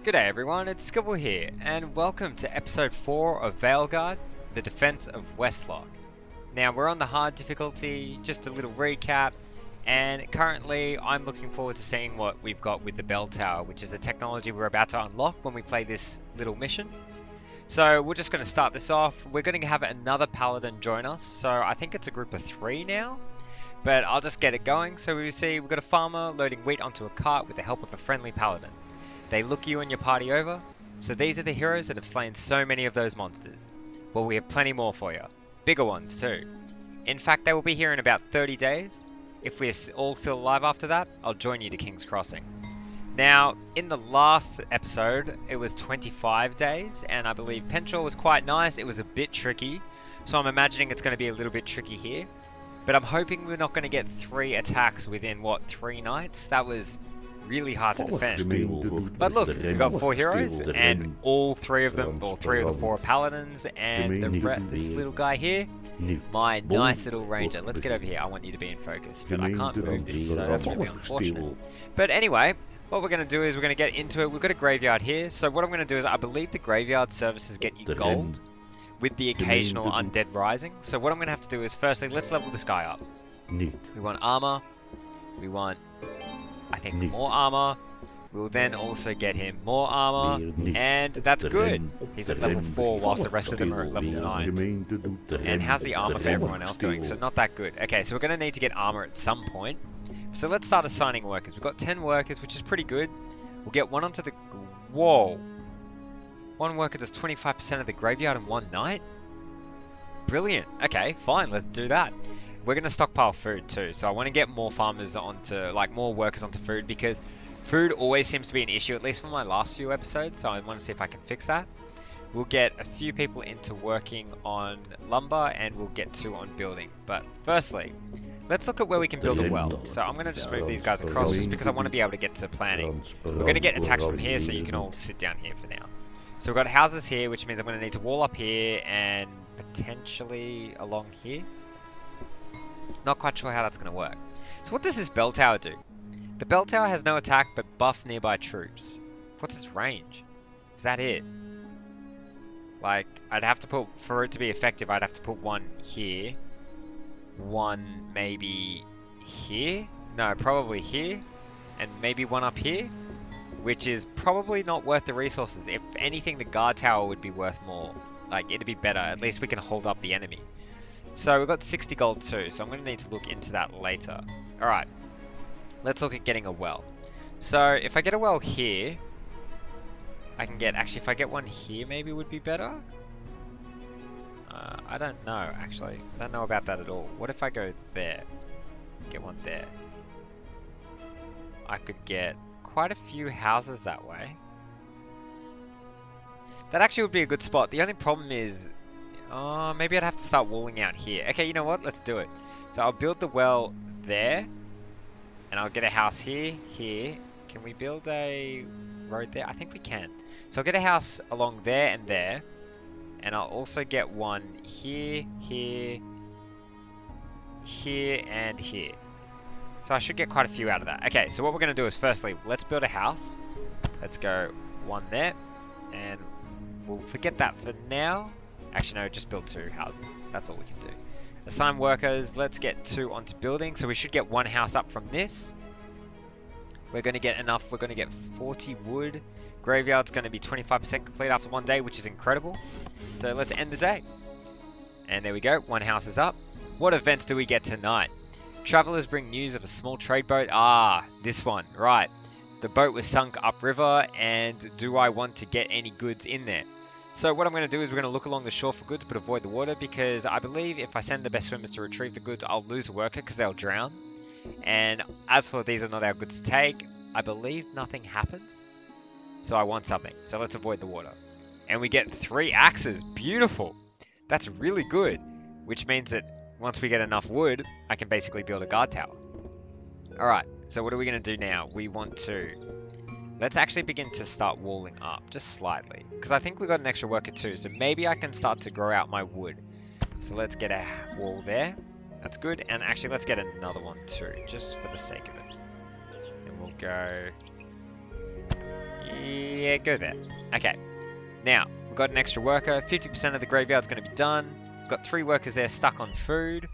G'day everyone, it's Skibble here, and welcome to episode 4 of Valeguard, the Defense of Westloch. Now we're on the hard difficulty, just a little recap, and currently I'm looking forward to seeing what we've got with the bell tower, which is the technology we're about to unlock when we play this little mission. So we're just going to start this off. We're going to have another Paladin join us, so I think it's a group of 3 now. But I'll just get it going. So we see we've got a farmer loading wheat onto a cart with the help of a friendly Paladin. They look you and your party over. So these are the heroes that have slain so many of those monsters. Well, we have plenty more for you. Bigger ones too. In fact, they will be here in about 30 days. If we're all still alive after that, I'll join you to King's Crossing. Now, in the last episode, it was 25 days, and I believe Pentrawl was quite nice. It was a bit tricky, so I'm imagining it's going to be a little bit tricky here. But I'm hoping we're not going to get 3 attacks within, 3 nights? That was really hard to defend. But look, we've got 4 heroes, and all 3 of them, or 3 of the 4 are Paladins, and this little guy here, my nice little ranger. Let's get over here. I want you to be in focus, but I can't move this, so that's really unfortunate. But anyway, what we're going to do is we're going to get into it. We've got a graveyard here, so what I'm going to do is I believe the graveyard services get you gold with the occasional undead rising. So what I'm going to have to do is firstly, let's level this guy up. We want armor. We want, I think, more armor. We'll then also get him more armor, and that's good. He's at level 4 whilst the rest of them are at level 9. And how's the armor for everyone else doing? So not that good. Okay, so we're going to need to get armor at some point. So let's start assigning workers. We've got 10 workers, which is pretty good. We'll get one onto the... Whoa! One worker does 25% of the graveyard in one night? Brilliant. Okay, fine, let's do that. We're going to stockpile food too, so I want to get more farmers onto, more workers onto food, because food always seems to be an issue, at least for my last few episodes, so I want to see if I can fix that. We'll get a few people into working on lumber, and we'll get 2 on building. But firstly, let's look at where we can build a well. So I'm going to just move these guys across, just because I want to be able to get to planning. We're going to get attacks from here, so you can all sit down here for now. So we've got houses here, which means I'm going to need to wall up here and potentially along here. Not quite sure how that's going to work. So what does this bell tower do? The bell tower has no attack but buffs nearby troops. What's its range? Is that it? I'd have to put, for it to be effective, I'd have to put one here. One maybe here? No, probably here. And maybe one up here. Which is probably not worth the resources. If anything, the guard tower would be worth more. It'd be better. At least we can hold up the enemy. So we've got 60 gold too, so I'm going to need to look into that later. Alright, let's look at getting a well. So if I get a well here, I can get, actually if I get one here maybe would be better? I don't know actually. I don't know about that at all. What if I go there? Get one there. I could get quite a few houses that way. That actually would be a good spot. The only problem is, maybe I'd have to start walling out here. Okay, you know what? Let's do it. So I'll build the well there, and I'll get a house here, here. Can we build a road there? I think we can. So I'll get a house along there and there, and I'll also get one here, here, here, and here. So I should get quite a few out of that. Okay, so what we're going to do is firstly, let's build a house. Let's go one there, and we'll forget that for now. Actually, no, just build 2 houses. That's all we can do. Assign workers. Let's get 2 onto building. So we should get 1 house up from this. We're going to get enough. We're going to get 40 wood. Graveyard's going to be 25% complete after 1 day, which is incredible. So let's end the day. And there we go. 1 house is up. What events do we get tonight? Travelers bring news of a small trade boat. Ah, this one. Right. The boat was sunk upriver, and do I want to get any goods in there? So what I'm going to do is we're going to look along the shore for goods, but avoid the water, because I believe if I send the best swimmers to retrieve the goods, I'll lose a worker because they'll drown. And as for these are not our goods to take, I believe nothing happens. So I want something. So let's avoid the water. And we get 3 axes. Beautiful. That's really good. Which means that once we get enough wood, I can basically build a guard tower. Alright, so what are we going to do now? We want to... Let's actually begin to start walling up, just slightly. Because I think we've got an extra worker too, so maybe I can start to grow out my wood. So let's get a wall there. That's good. And actually, let's get another one too, just for the sake of it. And we'll go Yeah, go there. Okay. Now, we've got an extra worker. 50% of the graveyard's going to be done. We've got 3 workers there stuck on food.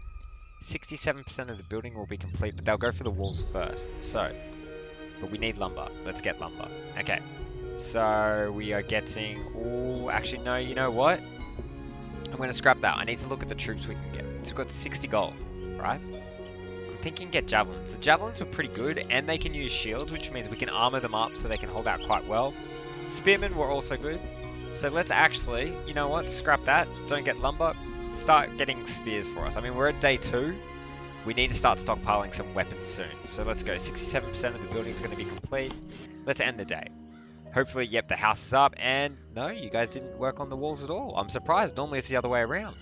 67% of the building will be complete, but they'll go for the walls first. So, but we need lumber. Let's get lumber. Okay. So, we are getting... Oh, actually, no, you know what? I'm going to scrap that. I need to look at the troops we can get. So, we've got 60 gold, right? I'm thinking get javelins. The javelins were pretty good, and they can use shields, which means we can armor them up so they can hold out quite well. Spearmen were also good. So, let's actually, you know what? Scrap that. Don't get lumber. Start getting spears for us. I mean, we're at day 2. We need to start stockpiling some weapons soon. So let's go. 67% of the building is going to be complete. Let's end the day. Hopefully, yep, the house is up. And no, you guys didn't work on the walls at all. I'm surprised. Normally it's the other way around.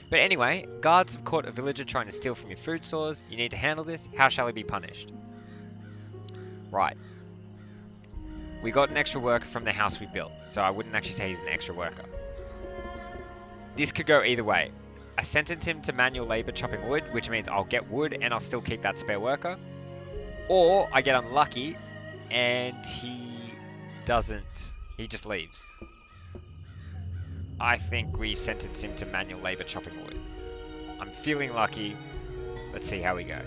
But anyway, guards have caught a villager trying to steal from your food stores. You need to handle this. How shall he be punished? Right. We got an extra worker from the house we built. So I wouldn't actually say he's an extra worker. This could go either way. I sentence him to manual labor chopping wood, which means I'll get wood and I'll still keep that spare worker. Or I get unlucky and he doesn't, he just leaves. I think we sentence him to manual labor chopping wood. I'm feeling lucky. Let's see how we go.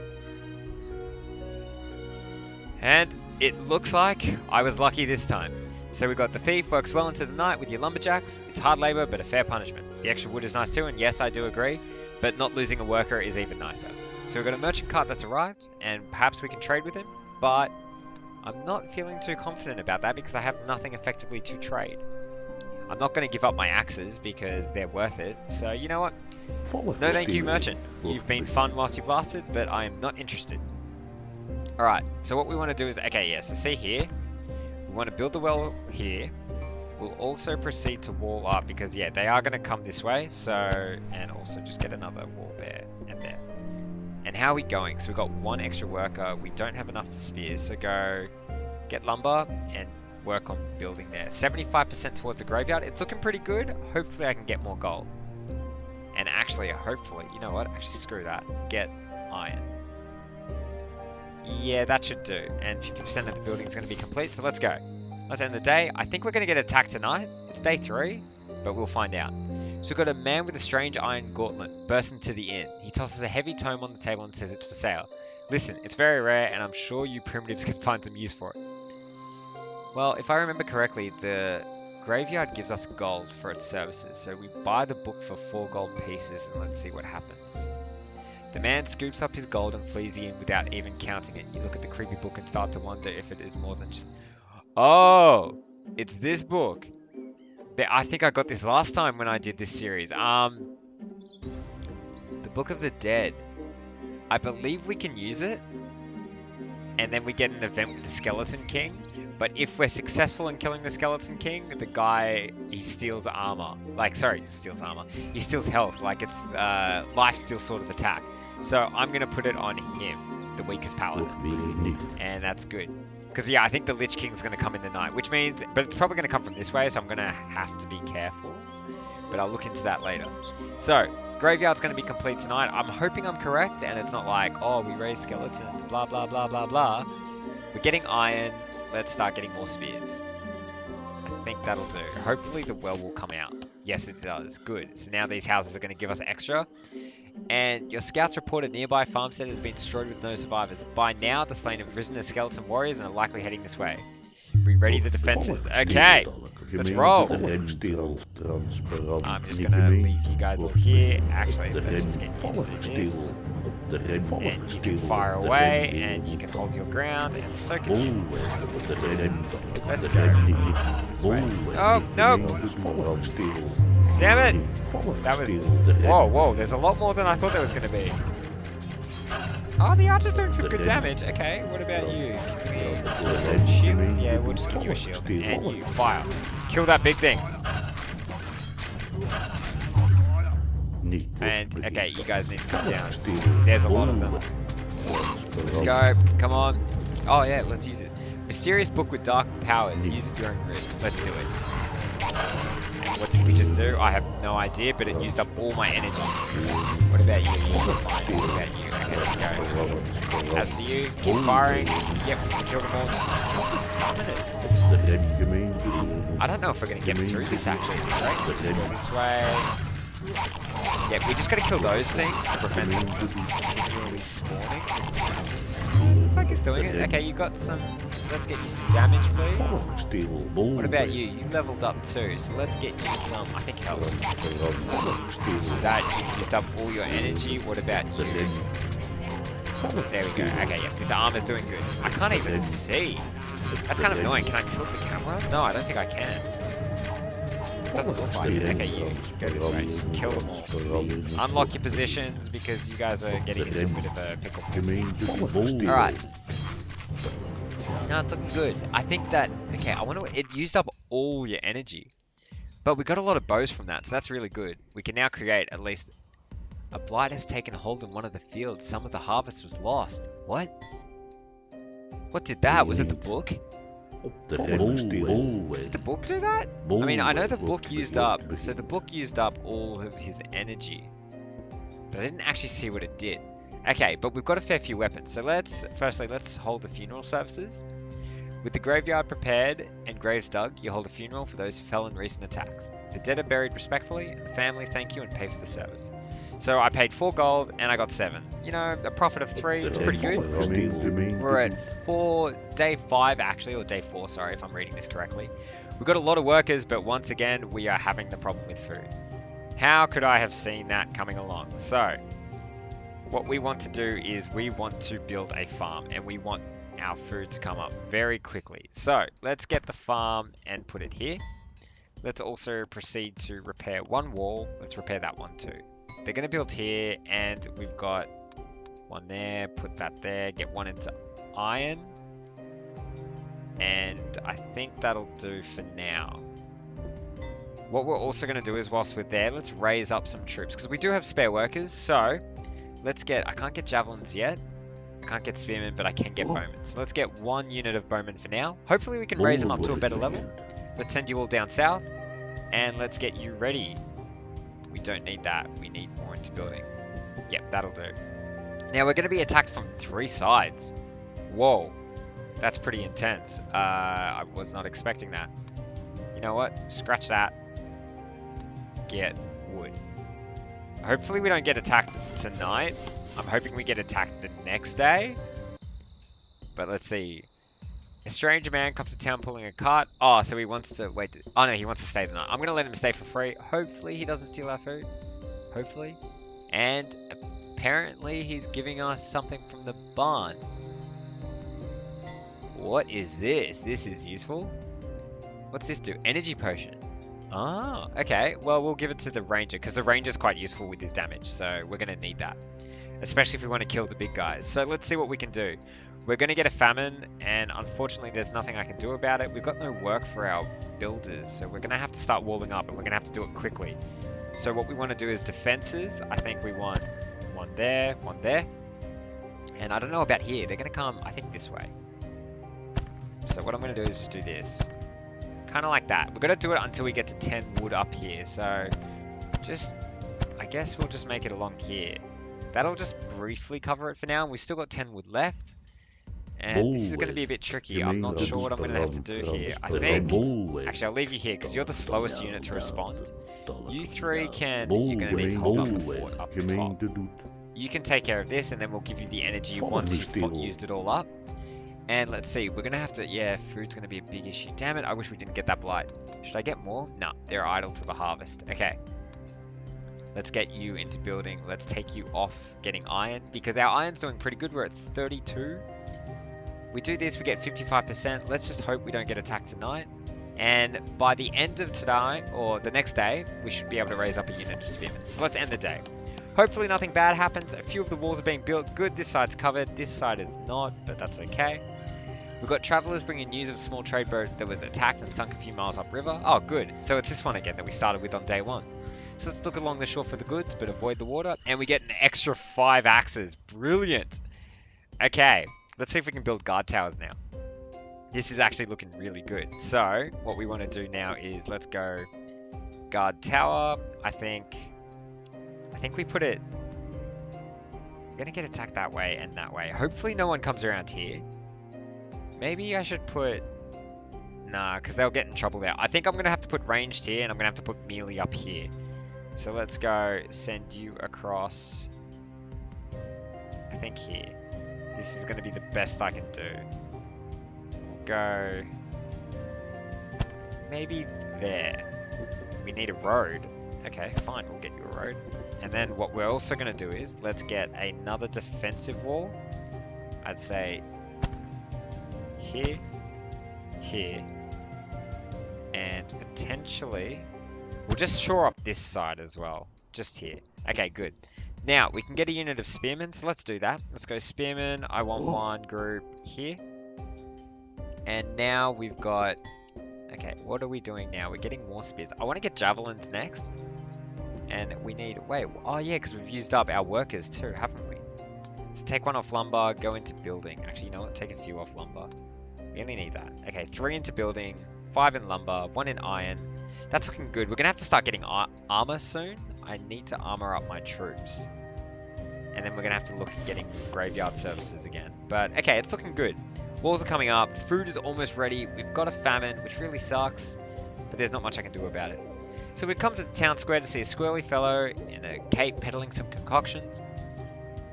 And it looks like I was lucky this time. So we got the thief works well into the night with your lumberjacks. It's hard labor, but a fair punishment. The extra wood is nice too, and yes, I do agree, but not losing a worker is even nicer. So we've got a merchant cart that's arrived, and perhaps we can trade with him, but I'm not feeling too confident about that because I have nothing effectively to trade. I'm not going to give up my axes because they're worth it, so you know what? No thank you, merchant. You've been fun whilst you've lasted, but I am not interested. Alright, so what we want to do is, okay, yeah, so see here. We want to build the well here. We'll also proceed to wall up because, yeah, they are going to come this way. So, and also just get another wall there and there. And how are we going? So we've got 1 extra worker. We don't have enough for spears. So go get lumber and work on building there. 75% towards the graveyard. It's looking pretty good. Hopefully I can get more gold. And actually, hopefully, you know what? Actually, screw that. Get iron. Yeah, that should do. And 50% of the building is going to be complete, so let's go. Let's end the day. I think we're going to get attacked tonight. It's day 3, but we'll find out. So we've got a man with a strange iron gauntlet burst into the inn. He tosses a heavy tome on the table and says it's for sale. Listen, it's very rare, and I'm sure you primitives can find some use for it. Well, if I remember correctly, the graveyard gives us gold for its services, so we buy the book for 4 gold pieces, and let's see what happens. The man scoops up his gold and flees the inn without even counting it. You look at the creepy book and start to wonder if it is more than just... Oh! It's this book. I think I got this last time when I did this series. The Book of the Dead. I believe we can use it. And then we get an event with the Skeleton King. But if we're successful in killing the Skeleton King, the guy, he steals armor. He steals armor. He steals health. Like it's lifesteal sort of attack. So I'm going to put it on him, the weakest paladin. And that's good. Because, yeah, I think the Lich King's going to come in the night, which means... But it's probably going to come from this way, so I'm going to have to be careful. But I'll look into that later. So, graveyard's going to be complete tonight. I'm hoping I'm correct, and it's not like, oh, we raise skeletons, blah, blah, blah, blah, blah. We're getting iron. Let's start getting more spears. I think that'll do. Hopefully the well will come out. Yes, it does. Good. So now these houses are going to give us extra. And your scouts report a nearby farmstead has been destroyed with no survivors. By now, the slain have risen as skeleton warriors and are likely heading this way. Ready the defenses. Okay, let's roll. I'm just going to leave you guys all here. Actually, let's just get used to this. And you can fire away, and you can hold your ground, and so can you. Let's go. This way. Oh, no! Damn it! That was... Whoa, there's a lot more than I thought there was going to be. Oh, the archer's doing some good damage. Okay, what about you? Some shield? Yeah, we'll just give you a shield. And you fire. Kill that big thing. And, okay, you guys need to come down. There's a lot of them. Let's go. Come on. Oh, yeah, let's use this. Mysterious book with dark powers. Use at your own risk. Let's do it. What did we just do? I have no idea, but it used up all my energy. What about you? What about you? Okay, let's go. As for you, keep firing. Yep, we killed them all. Just kill the summoners. I don't know if we're going to get through this actually. This way. Yeah, we just got to kill those things to prevent them from continually spawning. Looks like he's doing it. Okay, you got some... Let's get you some damage, please. What about you? You leveled up too, so let's get you some, I think, health. So that, you used up all your energy. What about you? There we go. Okay, yeah, his armor's doing good. I can't even see. That's kind of annoying. Can I tilt the camera? No, I don't think I can. It doesn't look like it. Okay, you go this way. Just kill them all. Unlock your positions because you guys are getting into a bit of a pickle. Alright. No, it's looking good. I think that... Okay, I wonder... It used up all your energy. But we got a lot of bows from that, so that's really good. We can now create at least... A blight has taken hold in one of the fields. Some of the harvest was lost. What? What did that? Was it the book? Did the book do that? I mean, I know the book used up... So the book used up all of his energy. But I didn't actually see what it did. Okay, but we've got a fair few weapons. So let's hold the funeral services. With the graveyard prepared and graves dug, you hold a funeral for those who fell in recent attacks. The dead are buried respectfully, and the families thank you and pay for the service. So I paid 4 gold and I got 7. You know, a profit of 3, it's pretty good. We're at day 5 actually, or day 4, sorry if I'm reading this correctly. We've got a lot of workers, but once again, we are having the problem with food. How could I have seen that coming along? So, what we want to do is we want to build a farm and we want our food to come up very quickly. So let's get the farm and put it here. Let's also proceed to repair one wall. Let's repair that one too. They're going to build here and we've got one there, put that there, get one into iron. And I think that'll do for now. What we're also going to do is whilst we're there, let's raise up some troops because we do have spare workers. So let's get, I can't get javelins yet. I can't get spearmen, but I can get bowmen. So let's get 1 unit of bowmen for now. Hopefully we can raise them up to a better level. Let's send you all down south. And let's get you ready. We don't need that. We need more into building. Yep, that'll do. Now we're going to be attacked from 3 sides. Whoa. That's pretty intense. I was not expecting that. You know what? Scratch that. Get wood. Hopefully we don't get attacked tonight. I'm hoping we get attacked the next day. But let's see. A stranger man comes to town pulling a cart. Oh, so he wants to wait. Oh no, he wants to stay the night. I'm going to let him stay for free. Hopefully he doesn't steal our food. Hopefully. And apparently he's giving us something from the barn. What is this? This is useful. What's this do? Energy potion. Ah, okay. Well, we'll give it to the ranger because the ranger's quite useful with his damage. So we're going to need that. Especially if we want to kill the big guys. So let's see what we can do. We're going to get a famine, and unfortunately there's nothing I can do about it. We've got no work for our builders, so we're going to have to start walling up, and we're going to have to do it quickly. So what we want to do is defenses. I think we want one there, and I don't know about here. They're going to come, I think, this way. So what I'm going to do is just do this. Kind of like that. We're going to do it until we get to 10 wood up here, so just, I guess we'll just make it along here. That'll just briefly cover it for now. We've still got 10 wood left. And this is going to be a bit tricky. I'm not sure what I'm going to have to do here. I think... Actually, I'll leave you here because you're the slowest unit to respond. You 3 can... You're going to need to hold up the fort up the top. You can take care of this and then we'll give you the energy once you've used it all up. And let's see. We're going to have to... Yeah, food's going to be a big issue. Damn it, I wish we didn't get that blight. Should I get more? No, they're idle to the harvest. Okay. Let's get you into building. Let's take you off getting iron because our iron's doing pretty good. We're at 32. We do this, we get 55%. Let's just hope we don't get attacked tonight. And by the end of tonight, or the next day, we should be able to raise up a unit of spearmen. So let's end the day. Hopefully nothing bad happens. A few of the walls are being built. Good, this side's covered. This side is not, but that's okay. We've got travelers bringing news of a small trade boat that was attacked and sunk a few miles upriver. Oh, good. So it's this one again that we started with on day 1. So let's look along the shore for the goods, but avoid the water. And we get an extra 5 axes. Brilliant. Okay. Let's see if we can build guard towers now. This is actually looking really good. So, what we want to do now is let's go guard tower. I think we put it... I'm gonna get attacked that way and that way. Hopefully no one comes around here. Maybe I should put... Nah, because they'll get in trouble there. I think I'm gonna have to put ranged here, and I'm gonna have to put melee up here. So let's go send you across... I think here. This is gonna be the best I can do. Go... Maybe there. We need a road. Okay, fine, we'll get you a road. And then what we're also going to do is, let's get another defensive wall. I'd say here, here, and potentially, we'll just shore up this side as well. Just here. Okay, good. Now, we can get a unit of spearmen, so let's do that. Let's go spearmen. I want one group here. And now we've got... Okay, what are we doing now? We're getting more spears. I want to get javelins next. And we need... Wait, oh yeah, because we've used up our workers too, haven't we? So take one off lumber, go into building. Actually, you know what? Take a few off lumber. We only need that. Okay, 3 into building, 5 in lumber, 1 in iron. That's looking good. We're going to have to start getting armor soon. I need to armor up my troops. And then we're going to have to look at getting graveyard services again. But, okay, it's looking good. Walls are coming up. Food is almost ready. We've got a famine, which really sucks. But there's not much I can do about it. So we've come to the town square to see a squirrely fellow in a cape peddling some concoctions.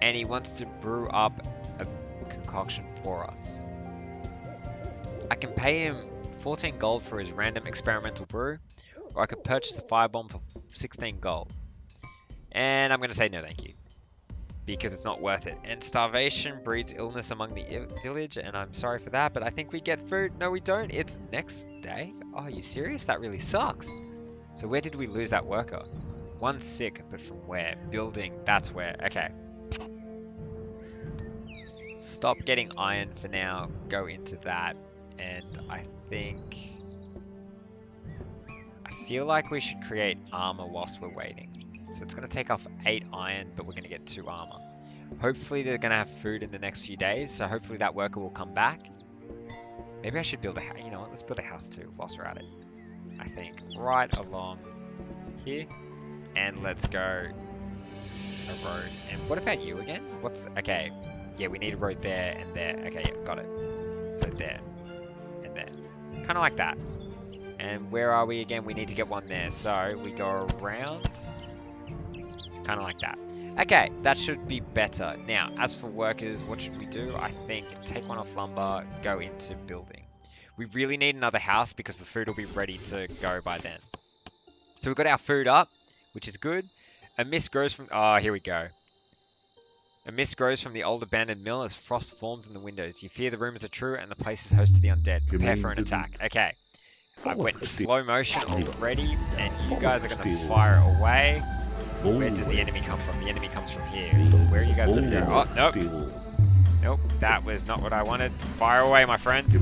And he wants to brew up a concoction for us. I can pay him 14 gold for his random experimental brew. Or I could purchase the firebomb for 16 gold. And I'm going to say no thank you. Because it's not worth it. And starvation breeds illness among the village, and I'm sorry for that, but I think we get food. No, we don't. It's next day. Oh, are you serious? That really sucks. So where did we lose that worker? One's sick, but from where? Building. That's where. Okay. Stop getting iron for now. Go into that. And I think... I feel like we should create armor whilst we're waiting. So it's going to take off 8 iron, but we're going to get 2 armor. Hopefully they're going to have food in the next few days, so hopefully that worker will come back. Maybe I should build a house. You know what? Let's build a house too whilst we're at it. I think right along here. And let's go a road. And what about you again? What's... Okay. Yeah, we need a road there and there. Okay, yeah, got it. So there. And there. Kind of like that. And where are we again? We need to get one there. So we go around... Kind of like that. Okay, that should be better. Now, as for workers, what should we do? I think take one off lumber, go into building. We really need another house because the food will be ready to go by then. So we've got our food up, which is good. A mist grows from... Oh, here we go. A mist grows from the old abandoned mill as frost forms in the windows. You fear the rumors are true and the place is host to the undead. Prepare for an attack. Okay. I went in slow motion already, and you guys are going to fire away. Where does the enemy come from? The enemy comes from here. Where are you guys going to go? Oh, nope. Nope, that was not what I wanted. Fire away, my friend.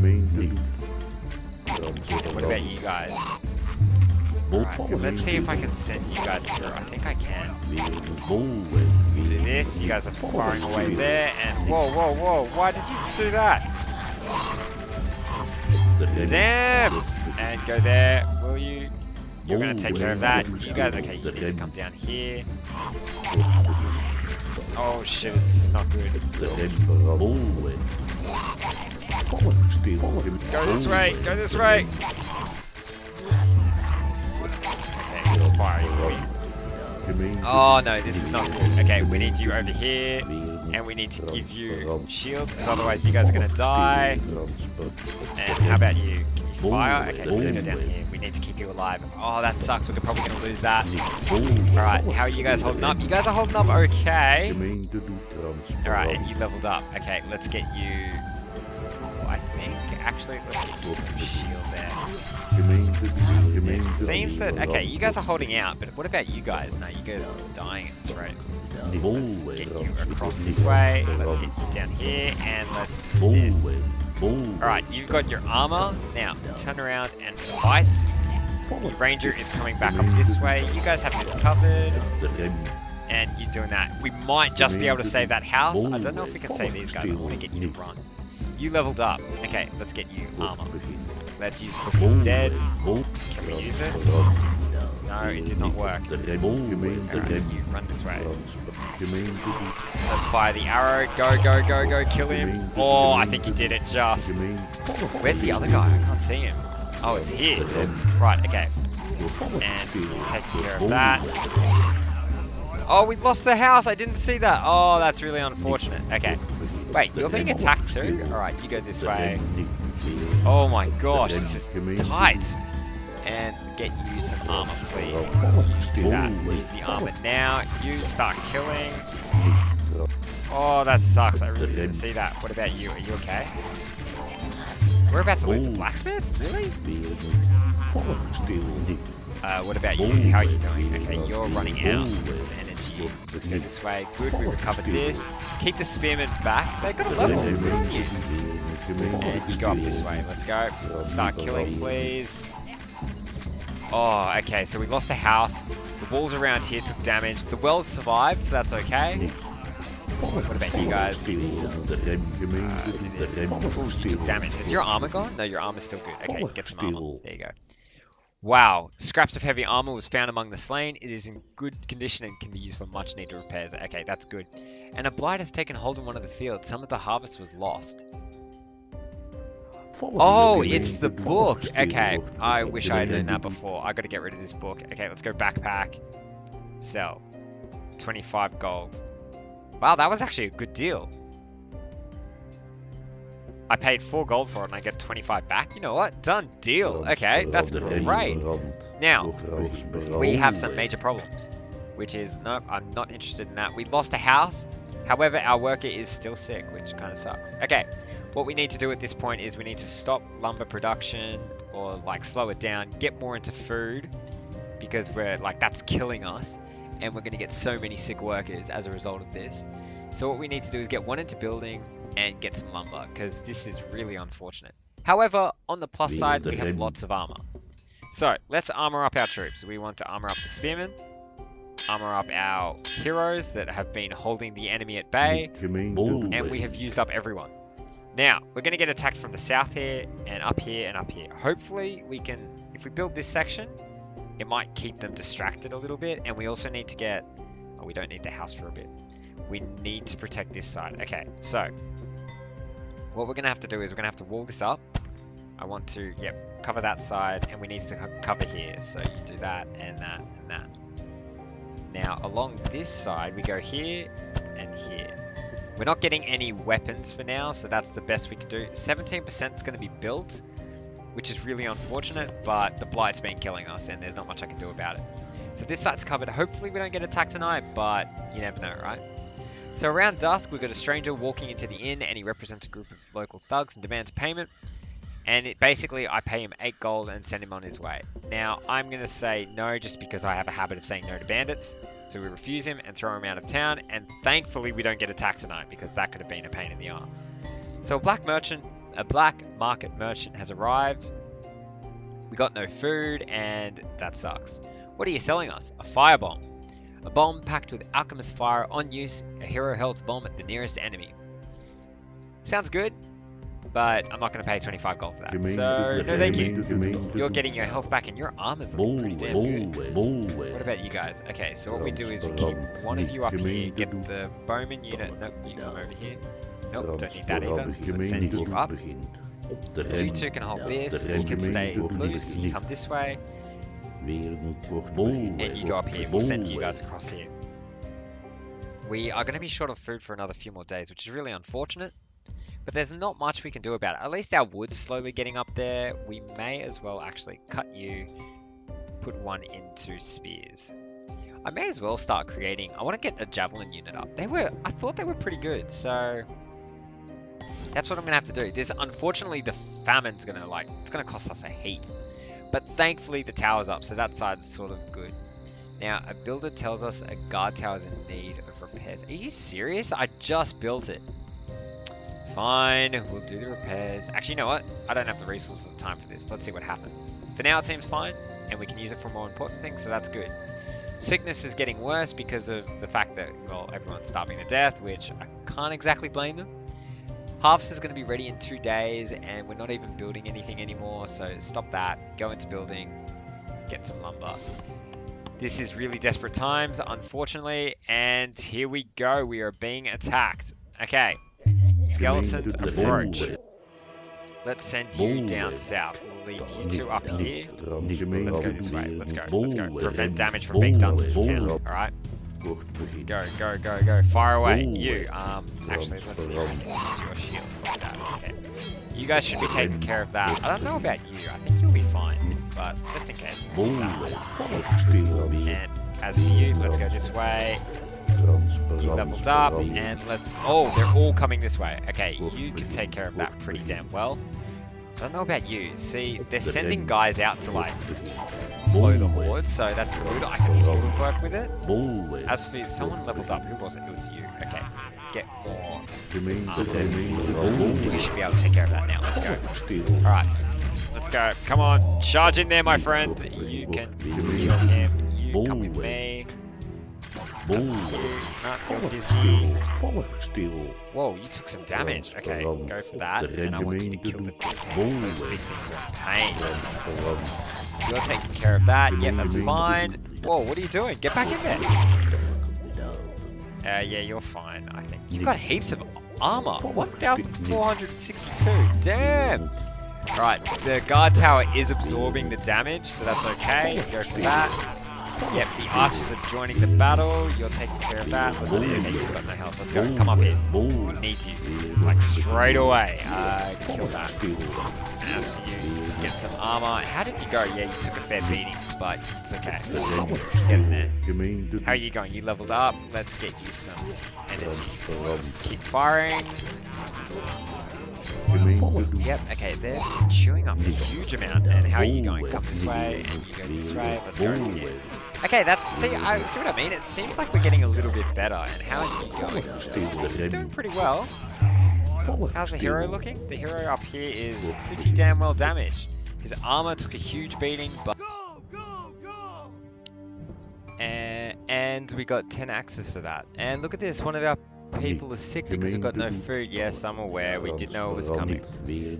What about you guys? Alright, let's see if I can send you guys through. I think I can. Do this. You guys are firing away there, and... Whoa, whoa, whoa. Why did you do that? Damn! And go there. Will you? You're going to take care of that. You guys, okay, you need to come down here. Oh shit, this is not good. Go this way, go this way! Okay, let's fire you. Oh no, this is not good. Okay, we need you over here. And we need to give you shields, because otherwise you guys are going to die. And how about you? Can you fire? Okay, let's go down here. We need to keep you alive. Oh, that sucks. We're probably going to lose that. Alright, how are you guys holding up? You guys are holding up okay. Alright, and you leveled up. Okay, let's get you... Oh, I think, actually, let's get you some shield there. It seems that... Okay, you guys are holding out, but what about you guys? No, you guys are dying at this rate. Let's get you across this way. Let's get you down here, and let's do this. Alright, you've got your armor. Now, turn around and fight. The ranger is coming back up this way. You guys have this covered. And you're doing that. We might just be able to save that house. I don't know if we can save these guys. I want to get you to run. You leveled up. Okay, let's get you armor. Let's use the Book of Dead. Can we use it? No, it did not work. You run this way. Let's fire the arrow. Go, go, go, go. Kill him. Oh, I think he did it just. Where's the other guy? I can't see him. Oh, it's here. Right, okay. And take care of that. Oh, we lost the house. I didn't see that. Oh, that's really unfortunate. Okay. Wait, you're being attacked too? Alright, you go this way. Oh my gosh, this is tight. And get you some armor, please. Do that. Use the armor now. You start killing. Oh, that sucks. I really didn't see that. What about you? Are you okay? We're about to lose the blacksmith? Really? What about you? How are you doing? Okay, you're running out of energy. Let's go this way. Good, we recovered this. Keep the spearmen back. They got a level. Good on you. And you go up this way. Let's go. Start killing, please. Oh, okay, so we lost a house. The walls around here took damage. The well survived, so that's okay. What about you guys? Do this. Ooh, you took damage. Is your armor gone? No, your armor's still good. Okay, get some armor. There you go. Wow, scraps of heavy armor was found among the slain. It is in good condition and can be used for much needed repairs. Okay, that's good. And a blight has taken hold in one of the fields. Some of the harvest was lost. Oh, it's the book. Okay, I wish I had known that before. I gotta get rid of this book. Okay, let's go backpack. Sell. 25 gold. Wow, that was actually a good deal. I paid 4 gold for it and I get 25 back. You know what? Done deal. Okay, that's great. Now, we have some major problems. Which is, nope, I'm not interested in that. We lost a house. However, our worker is still sick, which kind of sucks. Okay, what we need to do at this point is we need to stop lumber production or like slow it down, get more into food because we're like, that's killing us. And we're going to get so many sick workers as a result of this. So what we need to do is get one into building and get some lumber because this is really unfortunate. However, on the plus side, we have lots of armor. So let's armor up our troops. We want to armor up the spearmen, armor up our heroes that have been holding the enemy at bay, and we have used up everyone. Now, we're going to get attacked from the south here, and up here, and up here. Hopefully, we can, if we build this section, it might keep them distracted a little bit, and we also need to get, oh, we don't need the house for a bit. We need to protect this side. Okay, so, what we're going to have to do is we're going to have to wall this up. I want to, yep, cover that side, and we need to cover here. So, you do that, and that, and that. Now, along this side, we go here, and here. We're not getting any weapons for now, so that's the best we can do. 17% is going to be built, which is really unfortunate, but the blight's been killing us, and there's not much I can do about it. So this side's covered. Hopefully we don't get attacked tonight, but you never know, right? So around dusk, we've got a stranger walking into the inn, and he represents a group of local thugs and demands payment. And it basically, I pay him 8 gold and send him on his way. Now, I'm going to say no just because I have a habit of saying no to bandits. So we refuse him and throw him out of town. And thankfully, we don't get attacked tonight because that could have been a pain in the ass. So a black market merchant has arrived. We got no food and that sucks. What are you selling us? A firebomb. A bomb packed with alchemist fire on use. A hero hurls the bomb at the nearest enemy. Sounds good. But I'm not going to pay 25 gold for that. So, no thank you. You're getting your health back and your armor's looking pretty damn good. What about you guys? Okay, so what we do is we keep one of you up here, get the bowman unit. Nope, you come over here. Nope, don't need that either. Let's send you up. You two can hold this, you can stay loose, you come this way. And you go up here, we'll send you guys across here. We are going to be short of food for another few more days, which is really unfortunate. But there's not much we can do about it. At least our wood's slowly getting up there. We may as well actually cut you, put one into spears. I may as well start creating, I want to get a javelin unit up. I thought they were pretty good, so that's what I'm going to have to do. There's, unfortunately, the famine's going to, it's going to cost us a heap. But thankfully the tower's up, so that side's sort of good. Now, a builder tells us a guard tower is in need of repairs. Are you serious? I just built it. Fine, we'll do the repairs. Actually, you know what? I don't have the resources or time for this. Let's see what happens. For now, it seems fine, and we can use it for more important things, so that's good. Sickness is getting worse because of the fact that, well, everyone's starving to death, which I can't exactly blame them. Harvest is going to be ready in 2 days, and we're not even building anything anymore, so stop that. Go into building, get some lumber. This is really desperate times, unfortunately, and here we go. We are being attacked. Okay, skeletons approach. Let's send you down south. We'll leave you two up here. Let's go this way. Let's go. Let's go. Prevent damage from being done to the town. All right. Go, go, go, go. Fire away. You. Actually, let's use your shield. Look at that. Okay. You guys should be taking care of that. I don't know about you. I think you'll be fine. But just in case. And as for you, let's go this way. You leveled up, and let's... Oh, they're all coming this way. Okay, you can take care of that pretty damn well. I don't know about you. See, they're sending guys out to, like, slow the horde, so that's good. I can sort of work with it. As for someone leveled up. Who was it? It was you. Okay, get more. You should be able to take care of that now. Let's go. Alright, let's go. Come on, charge in there, my friend. You can kill him. You come with me. You're busy. Whoa, you took some damage. Okay, go for that. And I want you to kill the big things. Those big things are a pain. You're taking care of that. Yeah, that's fine. Whoa, what are you doing? Get back in there. Yeah, you're fine, I think. You've got heaps of armor. 1,462. Damn. Right, the guard tower is absorbing the damage, so that's okay. Go for that. Yep, the archers are joining the battle. You're taking care of that. Let's see. Okay, you've got no health. Let's go. Come up here. We need you. Like, straight away. Kill that. As for you, get some armor. How did you go? Yeah, you took a fair beating, but it's okay. Let's get in there. How are you going? You leveled up. Let's get you some energy. Keep firing. Yep, okay, they're chewing up a huge amount. And how are you going? Come this way, and you go this way. Let's go over here. Okay, see what I mean? It seems like we're getting a little bit better. And how are you going? You're doing pretty well. How's the hero looking? The hero up here is pretty damn well damaged. His armor took a huge beating, but... And we got 10 axes for that. And look at this, one of our people is sick because we've got no food. Yes, I'm aware. We did know it was coming.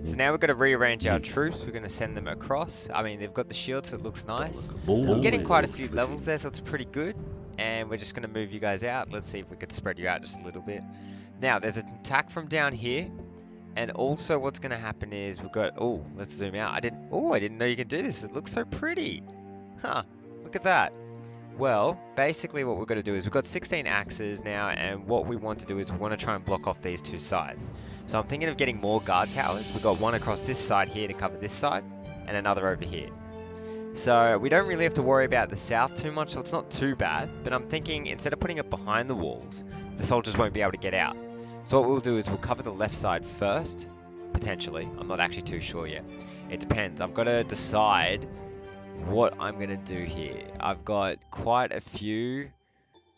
So now we've got to rearrange our troops. We're going to send them across. I mean, they've got the shield, so it looks nice. I'm getting quite a few levels there, so it's pretty good. And we're just going to move you guys out. Let's see if we could spread you out just a little bit. Now, there's an attack from down here. And also what's going to happen is we've got... Oh, let's zoom out. I didn't know you can do this. It looks so pretty. Huh. Look at that. Well, basically what we're going to do is we've got 16 axes now, and what we want to do is we want to try and block off these two sides. So I'm thinking of getting more guard towers. We've got one across this side here to cover this side, and another over here. So we don't really have to worry about the south too much, so it's not too bad. But I'm thinking instead of putting it behind the walls, the soldiers won't be able to get out. So what we'll do is we'll cover the left side first, potentially. I'm not actually too sure yet. It depends. I've got to decide what I'm going to do here. I've got quite a few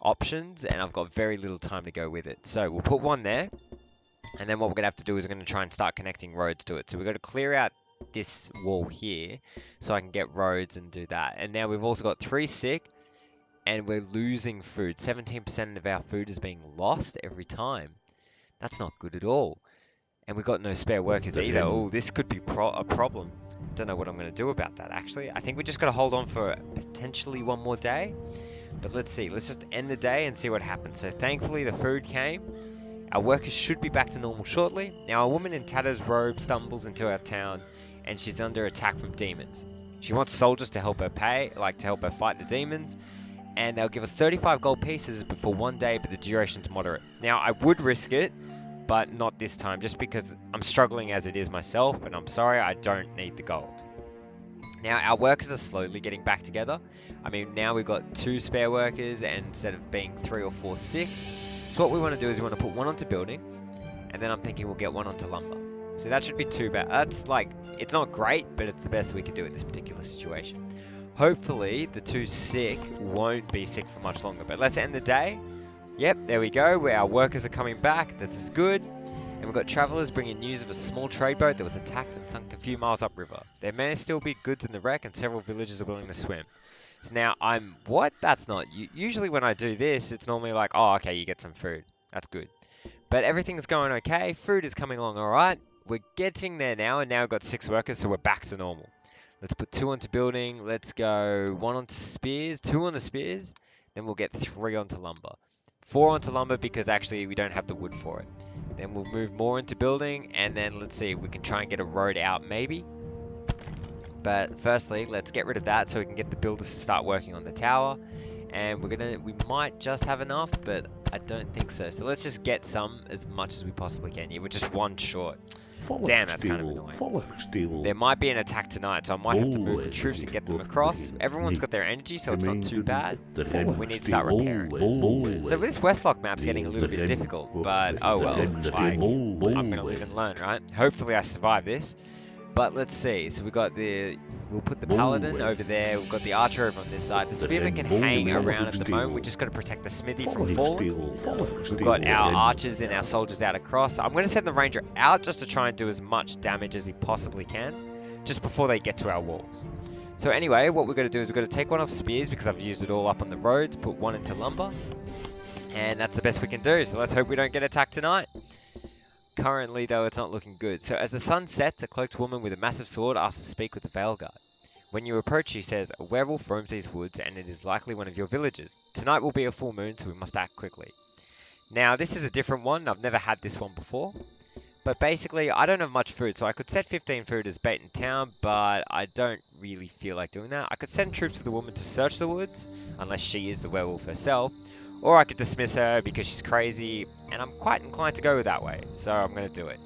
options, and I've got very little time to go with it. So we'll put one there, and then what we're going to have to do is we're going to try and start connecting roads to it. So we've got to clear out this wall here so I can get roads and do that. And now we've also got 3 sick, and we're losing food. 17% of our food is being lost every time. That's not good at all. And we've got no spare workers either. Oh, this could be a problem. Don't know what I'm going to do about that, actually. I think we just got to hold on for potentially one more day. But let's see. Let's just end the day and see what happens. So thankfully the food came. Our workers should be back to normal shortly. Now a woman in Tatter's robe stumbles into our town, and she's under attack from demons. She wants soldiers to help her to help her fight the demons. And they'll give us 35 gold pieces for 1 day, but the duration's moderate. Now I would risk it, but not this time, just because I'm struggling as it is myself, and I'm sorry, I don't need the gold. Now, our workers are slowly getting back together. I mean, now we've got 2 spare workers, and instead of being 3 or 4 sick. So what we want to do is we want to put one onto building, and then I'm thinking we'll get one onto lumber. So that should be too bad. That's like, it's not great, but it's the best we can do in this particular situation. Hopefully, the 2 sick won't be sick for much longer, but let's end the day. Yep, there we go, where our workers are coming back. This is good. And we've got travelers bringing news of a small trade boat that was attacked and sunk a few miles upriver. There may still be goods in the wreck, and several villagers are willing to swim. So now what? That's not... Usually when I do this, it's normally like, oh, okay, you get some food. That's good. But everything's going okay. Food is coming along all right. We're getting there now, and now we've got 6 workers, so we're back to normal. Let's put 2 onto building. Let's go 1 onto spears, 2 on the spears. Then we'll get 3 onto lumber. 4 onto lumber because actually we don't have the wood for it. Then we'll move more into building, and then let's see, we can try and get a road out maybe. But firstly, let's get rid of that so we can get the builders to start working on the tower. And we might just have enough, but I don't think so. So let's just get some as much as we possibly can. Yeah, we're just 1 short. Damn, that's kind of annoying. There might be an attack tonight, so I might have to move the troops and get them across. Everyone's got their energy, so it's not too bad. We need to start repairing. So this Westloch map's getting a little bit difficult, but oh well. Like, I'm gonna live and learn, right? Hopefully I survive this. But let's see. So we'll put the Paladin over there. We've got the archer over on this side. The spearman can hang around at the moment. We just got to protect the smithy from falling. We've got our archers and our soldiers out across. I'm going to send the ranger out just to try and do as much damage as he possibly can, just before they get to our walls. So anyway, what we're going to do is we're going to take 1 off spears because I've used it all up on the roads. Put 1 into lumber, and that's the best we can do. So let's hope we don't get attacked tonight. Currently, though, it's not looking good. So as the sun sets, a cloaked woman with a massive sword asks to speak with the Valeguard. When you approach, she says, "A werewolf roams these woods, and it is likely one of your villagers. Tonight will be a full moon, so we must act quickly." Now, this is a different one. I've never had this one before. But basically, I don't have much food, so I could set 15 food as bait in town, but I don't really feel like doing that. I could send troops with the woman to search the woods, unless she is the werewolf herself. Or I could dismiss her because she's crazy, and I'm quite inclined to go that way, so I'm going to do it.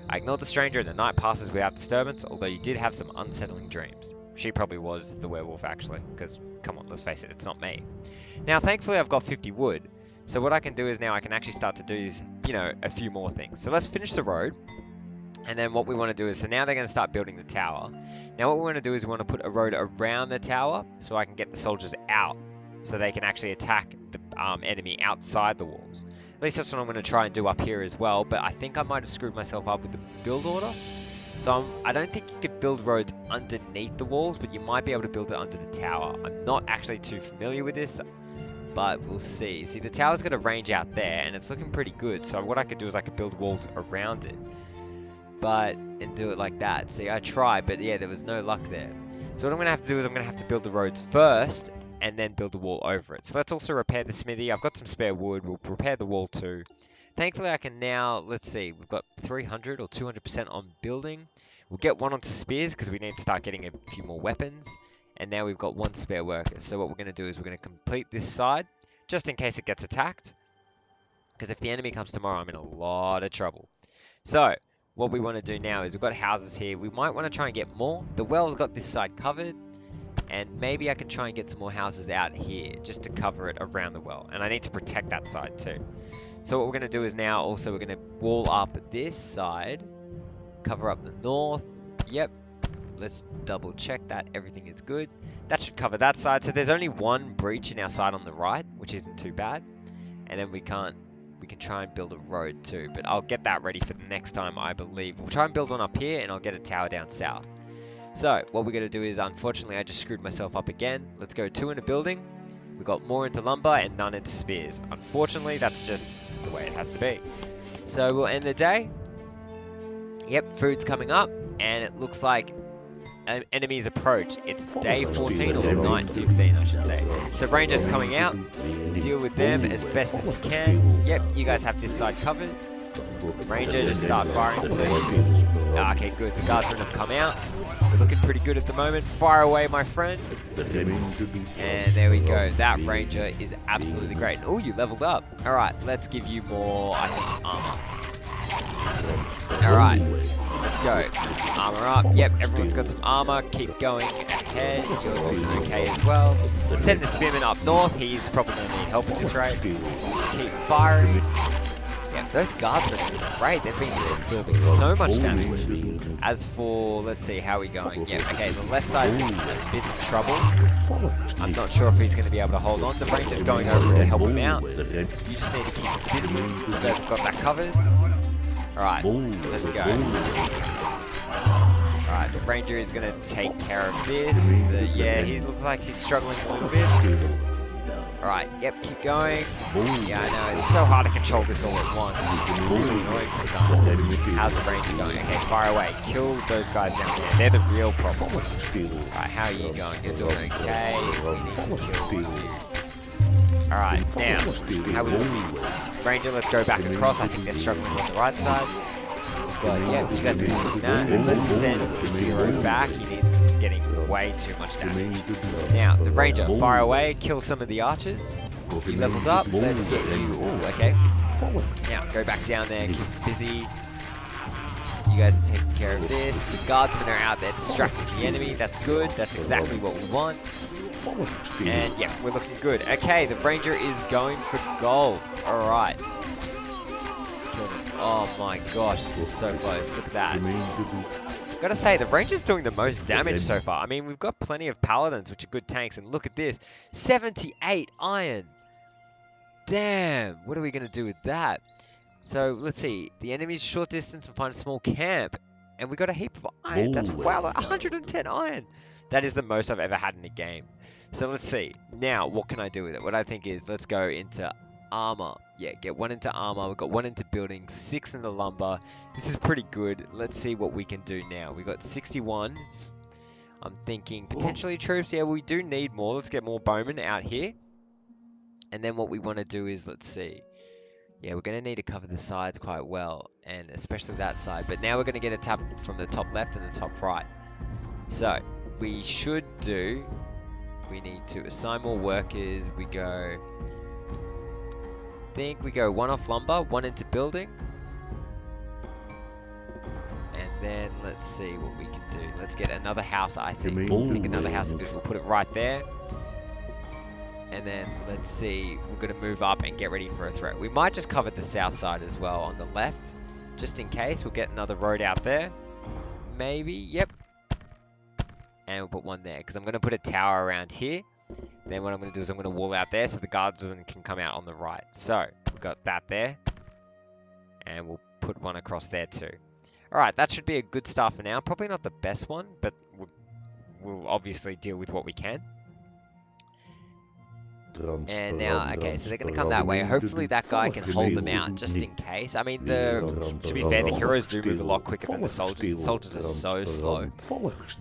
I ignore the stranger and the night passes without disturbance, although you did have some unsettling dreams. She probably was the werewolf actually, because come on, let's face it, it's not me. Now thankfully I've got 50 wood, so what I can do is now I can actually start to do, a few more things. So let's finish the road, and then what we want to do is, so now they're going to start building the tower. Now what we want to do is we want to put a road around the tower, so I can get the soldiers out, so they can actually attack the enemy outside the walls. At least that's what I'm going to try and do up here as well, but I think I might have screwed myself up with the build order. So I don't think you could build roads underneath the walls, but you might be able to build it under the tower. I'm not actually too familiar with this, but we'll see. See, the tower's got a range out there, and it's looking pretty good. So what I could do is I could build walls around it, and do it like that. See, I tried, but yeah, there was no luck there. So what I'm going to have to do is I'm going to have to build the roads first, and then build the wall over it. So let's also repair the smithy. I've got some spare wood. We'll repair the wall too. Thankfully, I can now, let's see, we've got 300 or 200% on building. We'll get 1 onto spears because we need to start getting a few more weapons. And now we've got 1 spare worker. So what we're going to do is we're going to complete this side just in case it gets attacked. Because if the enemy comes tomorrow, I'm in a lot of trouble. So what we want to do now is we've got houses here. We might want to try and get more. The well's got this side covered. And maybe I can try and get some more houses out here just to cover it around the well. And I need to protect that side too. So what we're going to do is now also we're going to wall up this side. Cover up the north. Yep. Let's double check that everything is good. That should cover that side. So there's only 1 breach in our side on the right, which isn't too bad. And then we can try and build a road too. But I'll get that ready for the next time, I believe. We'll try and build one up here and I'll get a tower down south. So, what we're going to do is, unfortunately, I just screwed myself up again. Let's go 2 into building. We've got more into lumber and none into spears. Unfortunately, that's just the way it has to be. So, we'll end the day. Yep, food's coming up. And it looks like enemies approach. It's day 14 or night 15, I should say. So, rangers coming out. Deal with them as best as you can. Yep, you guys have this side covered. Ranger, just start firing, please. Okay, good. The guardsmen have come out. We're looking pretty good at the moment. Fire away, my friend. And there we go. That ranger is absolutely great. Oh, you leveled up. All right, let's give you more, I think, armor. All right, let's go. Armor up. Yep, everyone's got some armor. Keep going ahead. You're doing okay as well. Send the spearman up north. He's probably going to need help at this rate. Keep firing. Yeah, those guardsmen are doing great. They've been absorbing so much damage. As for, let's see, how are we going? Yeah, okay, the left side's in a bit of trouble. I'm not sure if he's going to be able to hold on. The ranger's going over to help him out. You just need to keep busy. You guys have got that covered. Alright, let's go. Alright, the ranger is going to take care of this. Yeah, he looks like he's struggling a little bit. Alright, yep, keep going. Yeah, I know, it's so hard to control this all at once. It's really annoying sometimes. How's the ranger going? Okay, fire away. Kill those guys down there. They're the real problem. Alright, how are you going? You're doing okay. We need to kill you. Alright, now, how are we doing? Ranger, let's go back across. I think they're struggling on the right side. But yeah, you guys are doing that. Let's send this hero back. He's getting way too much damage. Now, the ranger, fire away, kill some of the archers. You leveled up, let's get you all, okay? Now, go back down there, keep busy. You guys are taking care of this. The guardsmen are out there distracting the enemy. That's good, that's exactly what we want. And yeah, we're looking good. Okay, the ranger is going for gold. Alright. Oh my gosh, this is so close. Look at that. Gotta say, the ranger's doing the most damage so far. I mean, we've got plenty of paladins, which are good tanks, and look at this. 78 iron. Damn, what are we gonna do with that? So, let's see. The enemy's short distance and find a small camp. And we got a heap of iron. That's, wow, 110 iron. That is the most I've ever had in a game. So, let's see. Now, what can I do with it? What I think is, let's go into armor. Yeah, get 1 into armor. We've got 1 into building, 6 into lumber. This is pretty good. Let's see what we can do now. We've got 61. I'm thinking potentially troops. Yeah, we do need more. Let's get more bowmen out here. And then what we want to do is, let's see. Yeah, we're going to need to cover the sides quite well, and especially that side. But now we're going to get attacked from the top left and the top right. So, we should do... We need to assign more workers. We go... we go 1 off lumber, 1 into building, and then let's see what we can do. Let's get another house. I think another house is good. We'll put it right there, and then let's see. We're gonna move up and get ready for a threat. We might just cover the south side as well on the left, just in case. We'll get another road out there, maybe. Yep, and we'll put 1 there because I'm gonna put a tower around here. Then what I'm going to do is I'm going to wall out there so the guardsmen can come out on the right. So, we've got that there. And we'll put 1 across there too. Alright, that should be a good start for now. Probably not the best one, but we'll obviously deal with what we can. And now, okay, so they're going to come that way. Hopefully that guy can hold them out, just in case. I mean, to be fair, the heroes do move a lot quicker than the soldiers. The soldiers are so slow.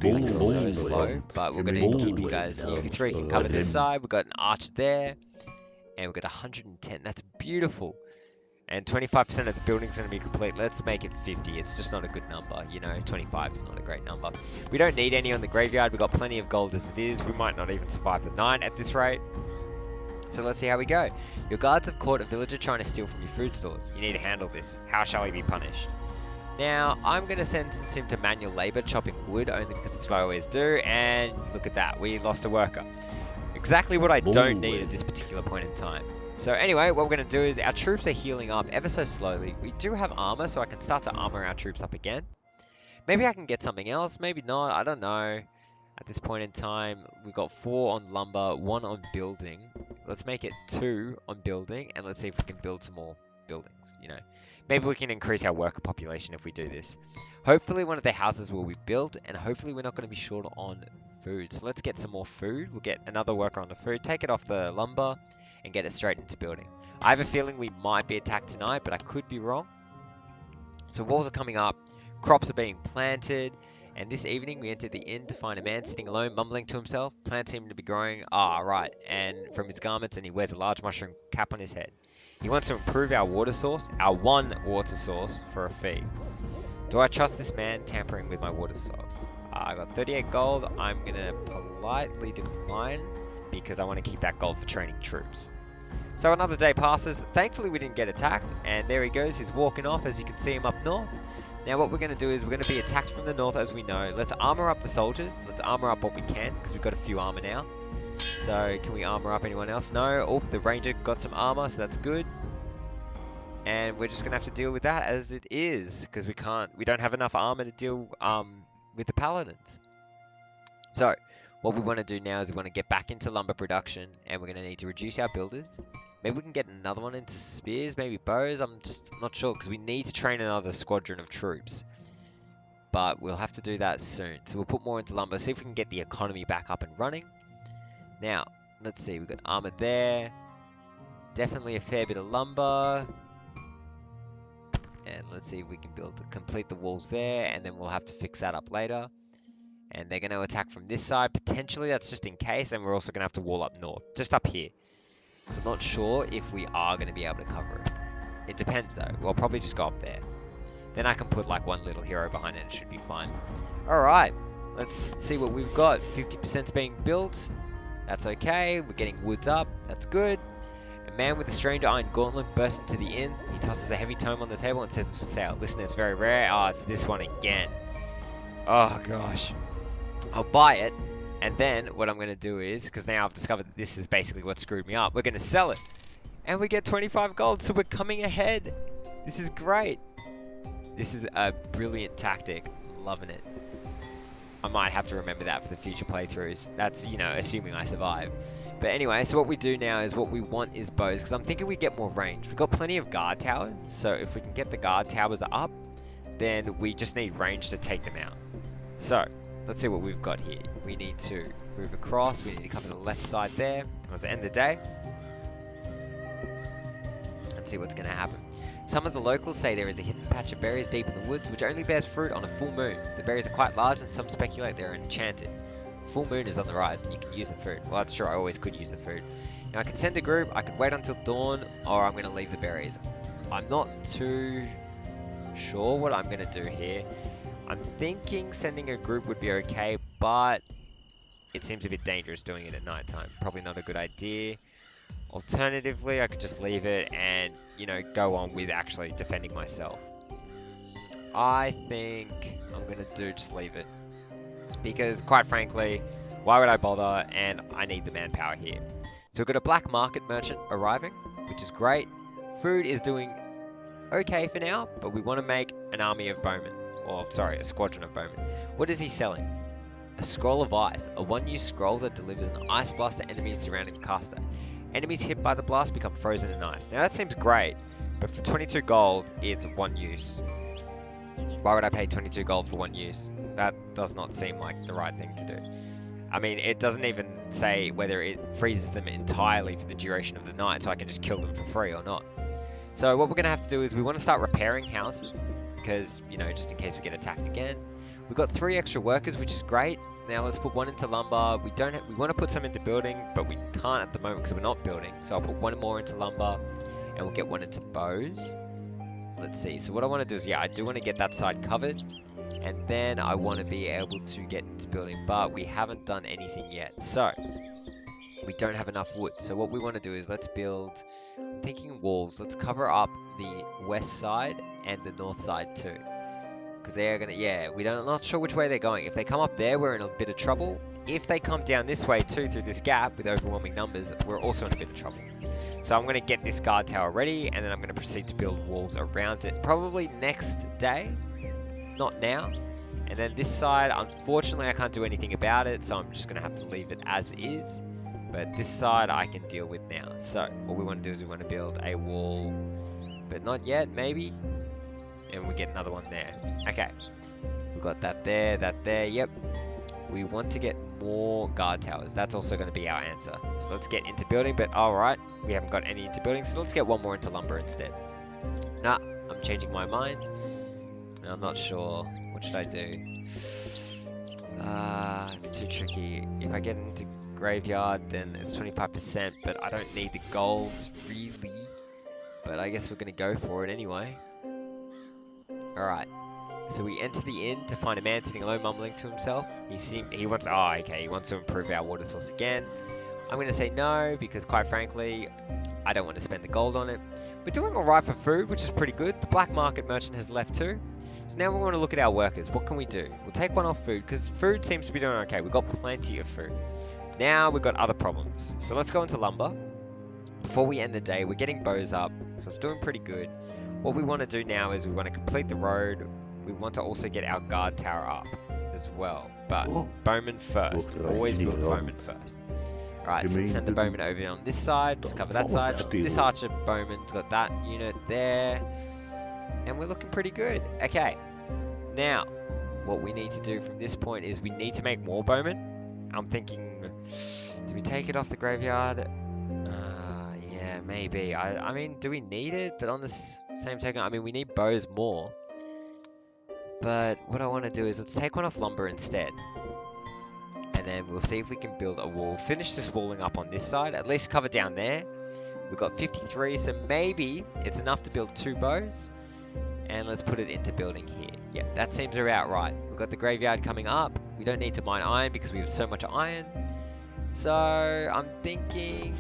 Like, so slow. But we're going to keep you guys... You 3 can cover this side. We've got an archer there. And we've got 110. That's beautiful. And 25% of the building's going to be complete. Let's make it 50. It's just not a good number, you know. 25 is not a great number. We don't need any on the graveyard. We've got plenty of gold as it is. We might not even survive the night at this rate. So let's see how we go. Your guards have caught a villager trying to steal from your food stores. You need to handle this. How shall he be punished? Now, I'm going to sentence him to manual labor chopping wood, only because it's what I always do. And look at that. We lost a worker. Exactly what I don't need at this particular point in time. So anyway, what we're going to do is our troops are healing up ever so slowly. We do have armor, so I can start to armor our troops up again. Maybe I can get something else. Maybe not. I don't know. At this point in time, we've got 4 on lumber, 1 on building. Let's make it 2 on building, and let's see if we can build some more buildings, you know. Maybe we can increase our worker population if we do this. Hopefully one of the houses will be built, and hopefully we're not going to be short on food. So let's get some more food. We'll get another worker on the food, take it off the lumber, and get it straight into building. I have a feeling we might be attacked tonight, but I could be wrong. So walls are coming up, crops are being planted. And this evening, we entered the inn to find a man sitting alone, mumbling to himself. Plants seem to be growing. Ah, right. And from his garments, and he wears a large mushroom cap on his head. He wants to improve our water source, our 1 water source, for a fee. Do I trust this man tampering with my water source? I got 38 gold. I'm going to politely decline because I want to keep that gold for training troops. So another day passes. Thankfully, we didn't get attacked. And there he goes. He's walking off, as you can see him up north. Now what we're going to do is we're going to be attacked from the north, as we know. Let's armor up the soldiers. Let's armor up what we can, because we've got a few armor now. So can we armor up anyone else? No. Oh, the ranger got some armor, so that's good. And we're just going to have to deal with that as it is, because we don't have enough armor to deal with the paladins. So what we want to do now is we want to get back into lumber production, and we're going to need to reduce our builders. Maybe we can get another one into spears, maybe bows. I'm just not sure, because we need to train another squadron of troops. But we'll have to do that soon. So we'll put more into lumber, see if we can get the economy back up and running. Now, Let's see, we've got armor there. Definitely a fair bit of lumber. And let's see if we can complete the walls there, and then we'll have to fix that up later. And they're going to attack from this side. Potentially, that's just in case, and we're also going to have to wall up north, just up here. So I'm not sure if we are going to be able to cover it. It depends, though. We'll probably just go up there. Then I can put, like, one little hero behind it, and it should be fine. Alright, let's see what we've got. 50%'s being built. That's okay. We're getting woods up. That's good. A man with a strange iron gauntlet bursts into the inn. He tosses a heavy tome on the table and says it's for sale. Listen, it's very rare. Oh, it's this one again. Oh, gosh. I'll buy it. And then what I'm going to do is, because now I've discovered that this is basically what screwed me up, we're going to sell it. And we get 25 gold, so we're coming ahead. This is great. This is a brilliant tactic. I'm loving it. I might have to remember that for the future playthroughs. That's, you know, assuming I survive. But anyway, so what we do now is what we want is bows, because I'm thinking we get more range. We've got plenty of guard towers, so if we can get the guard towers up, then we just need range to take them out. So, let's see what we've got here. We need to move across, we need to cover the left side there. Let's end the day. Let's see what's going to happen. Some of the locals say there is a hidden patch of berries deep in the woods, which only bears fruit on a full moon. The berries are quite large, and some speculate they are enchanted. Full moon is on the rise, and you can use the food. Well, that's true, I always could use the food. Now, I could send a group, I could wait until dawn, or I'm going to leave the berries. I'm not too sure what I'm going to do here. I'm thinking sending a group would be okay, but it seems a bit dangerous doing it at night time. Probably not a good idea. Alternatively, I could just leave it and, you know, go on with actually defending myself. I think I'm going to just leave it. Because, quite frankly, why would I bother? And I need the manpower here. So we've got a black market merchant arriving, which is great. Food is doing okay for now, but we want to make an army of bowmen. Or, sorry, a squadron of bowmen. What is he selling? A scroll of ice. A one-use scroll that delivers an ice blast to enemies surrounding the caster. Enemies hit by the blast become frozen in ice. Now that seems great, but for 22 gold, it's one use. Why would I pay 22 gold for one use? That does not seem like the right thing to do. I mean, it doesn't even say whether it freezes them entirely for the duration of the night, so I can just kill them for free or not. So what we're going to have to do is we want to start repairing houses, because, you know, just in case we get attacked again. We've got 3 extra workers, which is great. Now let's put 1 into lumber. We want to put some into building, but we can't at the moment because we're not building. So I'll put 1 more into lumber, and we'll get 1 into bows. Let's see. So what I want to do is, yeah, I do want to get that side covered, and then I want to be able to get into building, but we haven't done anything yet. So we don't have enough wood. So what we want to do is let's build, I'm thinking walls. Let's cover up the west side and the north side too. Because they're going to, yeah, not sure which way they're going. If they come up there, we're in a bit of trouble. If they come down this way too, through this gap with overwhelming numbers, we're also in a bit of trouble. So I'm going to get this guard tower ready, and then I'm going to proceed to build walls around it. Probably next day, not now. And then this side, unfortunately, I can't do anything about it, so I'm just going to have to leave it as is. But this side, I can deal with now. So what we want to do is we want to build a wall, but not yet, maybe. And we get another one there. Okay, we've got that there, yep. We want to get more guard towers. That's also going to be our answer. So let's get into building, but alright, we haven't got any into building, so let's get 1 more into lumber instead. Nah, I'm changing my mind. I'm not sure. What should I do? It's too tricky. If I get into graveyard, then it's 25%, but I don't need the gold, really. But I guess we're going to go for it anyway. Alright, so we enter the inn to find a man sitting alone mumbling to himself. He wants to improve our water source again. I'm going to say no, because quite frankly, I don't want to spend the gold on it. We're doing alright for food, which is pretty good. The black market merchant has left too. So now we want to look at our workers. What can we do? We'll take 1 off food, because food seems to be doing okay. We've got plenty of food. Now we've got other problems. So let's go into lumber. Before we end the day, we're getting bows up, so it's doing pretty good. What we want to do now is we want to complete the road. We want to also get our guard tower up as well. But bowman first. Always build the bowman first. Alright, so let's send the bowman over on this side to cover that side. This archer bowman's got that unit there. And we're looking pretty good. Okay. Now, what we need to do from this point is we need to make more bowmen. I'm thinking, do we take it off the graveyard? Yeah, maybe. I mean, do we need it? But on the same token, I mean, we need bows more. But what I want to do is let's take one off lumber instead. And then we'll see if we can build a wall. Finish this walling up on this side. At least cover down there. We've got 53, so maybe it's enough to build 2 bows. And let's put it into building here. Yep, that seems about right. We've got the graveyard coming up. We don't need to mine iron because we have so much iron. So I'm thinking...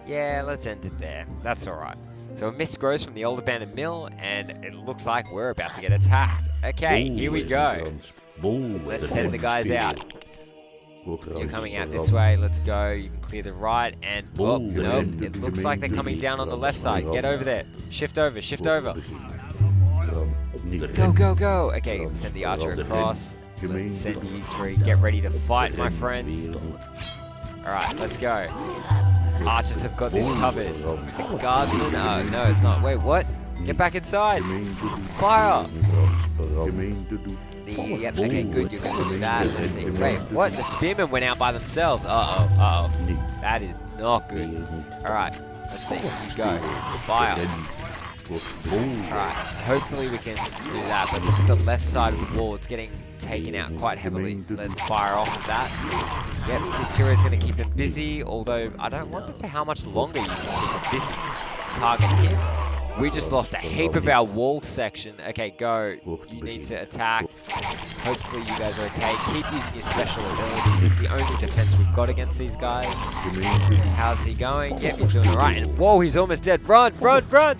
yeah, let's end it there. That's alright. So a mist grows from the old abandoned mill, and it looks like we're about to get attacked. Okay, here we go. Let's send the guys out. You're coming out this way, let's go. You can clear the right, and oh, nope. It looks like they're coming down on the left side. Get over there. Shift over, shift over. Go, go, go. Okay, send the archer across. Let's send you 3. Get ready to fight, my friends. Alright, let's go. Archers have got this covered. Guardsmen? No, it's not. Wait, what? Get back inside. Fire! Yep, okay, good. You're going to do that. Let's see. Wait, what? The spearmen went out by themselves. Uh-oh, uh-oh. That is not good. Alright, let's see. You go. Fire. Alright, hopefully we can do that. But look at the left side of the wall. It's getting taken out quite heavily. Let's fire off of that. Yep, this hero is going to keep them busy. Although, I don't wonder for how much longer you can keep them busy. Target him. We just lost a heap of our wall section. Okay, go. You need to attack. Hopefully you guys are okay. Keep using your special abilities. It's the only defense we've got against these guys. How's he going? Yep, he's doing alright. And whoa, he's almost dead. Run, run, run!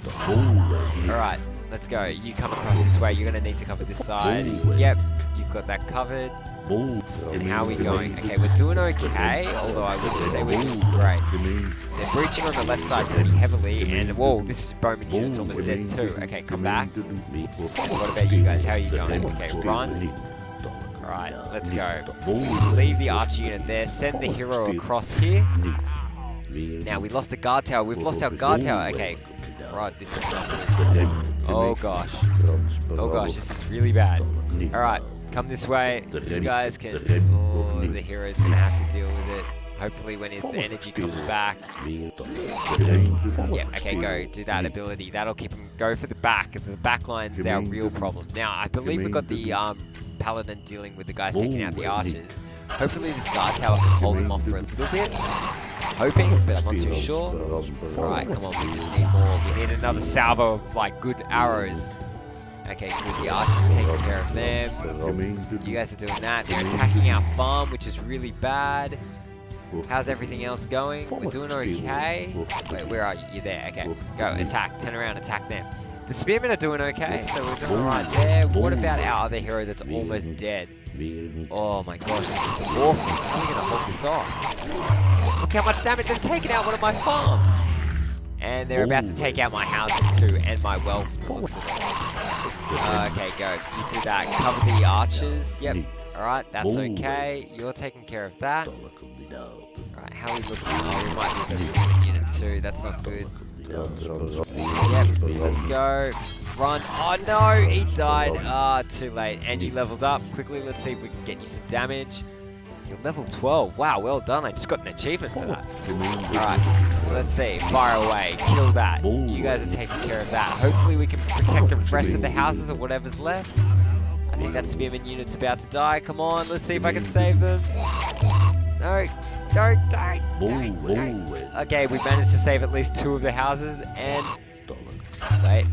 Alright, let's go. You come across this way. You're going to need to cover this side. Yep, you've got that covered. And how are we going? Okay, we're doing okay, although I wouldn't say we're doing great. They're breaching on the left side pretty heavily, and whoa, this is bowman unit's almost dead too. Okay, come back. What about you guys? How are you going? Okay, run. Alright, let's go. Leave the archer unit there, send the hero across here. Now, we lost the guard tower. We've lost our guard tower. Okay, right, this is not good. Oh gosh. Oh gosh, this is really bad. Alright. Come this way, you guys can... oh, the hero's gonna have to deal with it. Hopefully when his energy comes back. Yeah, okay, go. Do that ability. That'll keep him... go for the back. The back line's our real problem. Now, I believe we've got the Paladin dealing with the guys taking out the archers. Hopefully this guard tower can hold them off for a little bit. Hoping, but I'm not too sure. Alright, come on, we just need more. We need another salvo of, like, good arrows. Okay, good. The archers are taking care of them. You guys are doing that. They're attacking our farm, which is really bad. How's everything else going? We're doing okay. Wait, where are you? You're there. Okay, go. Attack. Turn around. Attack them. The spearmen are doing okay, so we're doing alright there. What about our other hero that's almost dead? Oh my gosh, this is awful. How are we going to hold this off? Look how much damage they've taken out one of my farms. And they're about to take out my houses too, and my wealth, looks of it. Okay, go. You do that. Cover the archers. Yep. Alright, that's okay. You're taking care of that. Alright, how are we looking? Oh, we might lose that unit too. That's not good. Yep, let's go. Run. Oh no, he died. Ah, too late. And you leveled up. Quickly, let's see if we can get you some damage. You're level 12. Wow, well done. I just got an achievement for that. Alright, so let's see. Fire away. Kill that. You guys are taking care of that. Hopefully we can protect the rest of the houses or whatever's left. I think that spearman unit's about to die. Come on, let's see if I can save them. No, don't die. Okay, we managed to save at least 2 of the houses and... wait.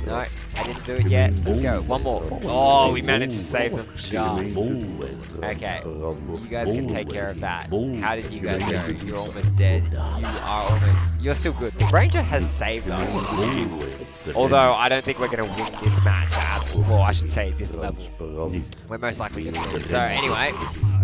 No, I didn't do it yet. Let's go. One more. Oh, we managed to save them just. Okay. You guys can take care of that. How did you guys go? You're almost dead. You are almost... you're still good. The ranger has saved us. Although, I don't think we're going to win this match at... well, I should say this level. We're most likely going to lose. So, anyway,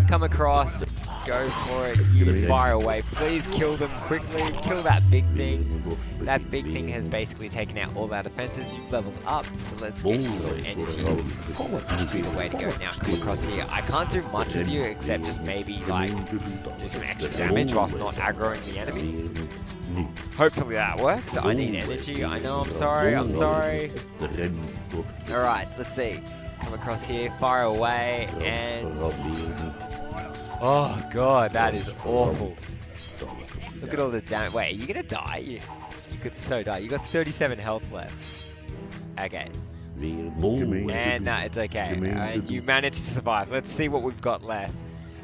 come across. Go for it. You fire away. Please kill them quickly. Kill that big thing. That big thing has basically taken out all our defenses. You've leveled up, so let's get you some energy. Seems to be the way to go. Now come across here. I can't do much with you except just maybe like do some extra damage whilst not aggroing the enemy. Hopefully that works. I need energy. I know. I'm sorry. I'm sorry. Alright, let's see. Come across here. Fire away and... oh god, that is awful. Look at all the damage. Wait, are you gonna die? You could so die. You got 37 health left. Okay. And no, it's okay. You managed to survive. Let's see what we've got left.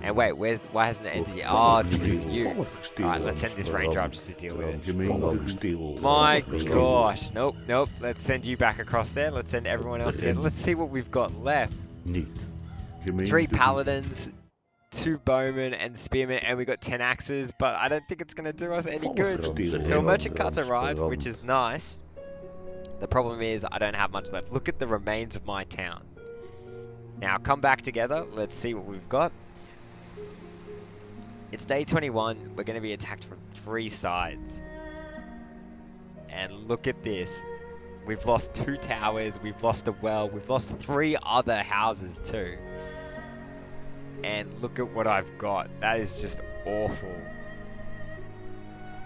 And wait, why hasn't it ended yet? Oh, it's because of you. Alright, let's send this ranger up just to deal with it. My gosh. Nope. Let's send you back across there. Let's send everyone else together. Let's see what we've got left. 3 paladins, 2 bowmen and spearmen, and we got 10 axes, but I don't think it's going to do us any good. So a merchant cart's arrived, which is nice. The problem is I don't have much left. Look at the remains of my town. Now come back together. Let's see what we've got. It's day 21. We're going to be attacked from 3 sides. And look at this. We've lost 2 towers. We've lost a well. We've lost 3 other houses too. And look at what I've got. That is just awful.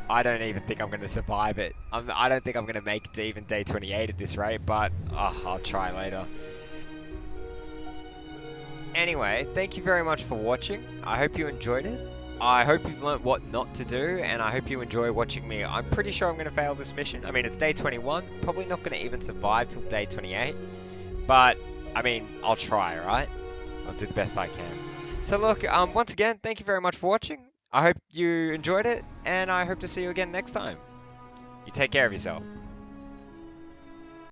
I don't even think I'm going to survive it. I don't think I'm going to make it to even day 28 at this rate, but I'll try later. Anyway, thank you very much for watching. I hope you enjoyed it. I hope you've learnt what not to do, and I hope you enjoy watching me. I'm pretty sure I'm going to fail this mission. I mean, it's day 21. Probably not going to even survive till day 28. But, I mean, I'll try, alright? I'll do the best I can. So look, once again, thank you very much for watching. I hope you enjoyed it, and I hope to see you again next time. You take care of yourself.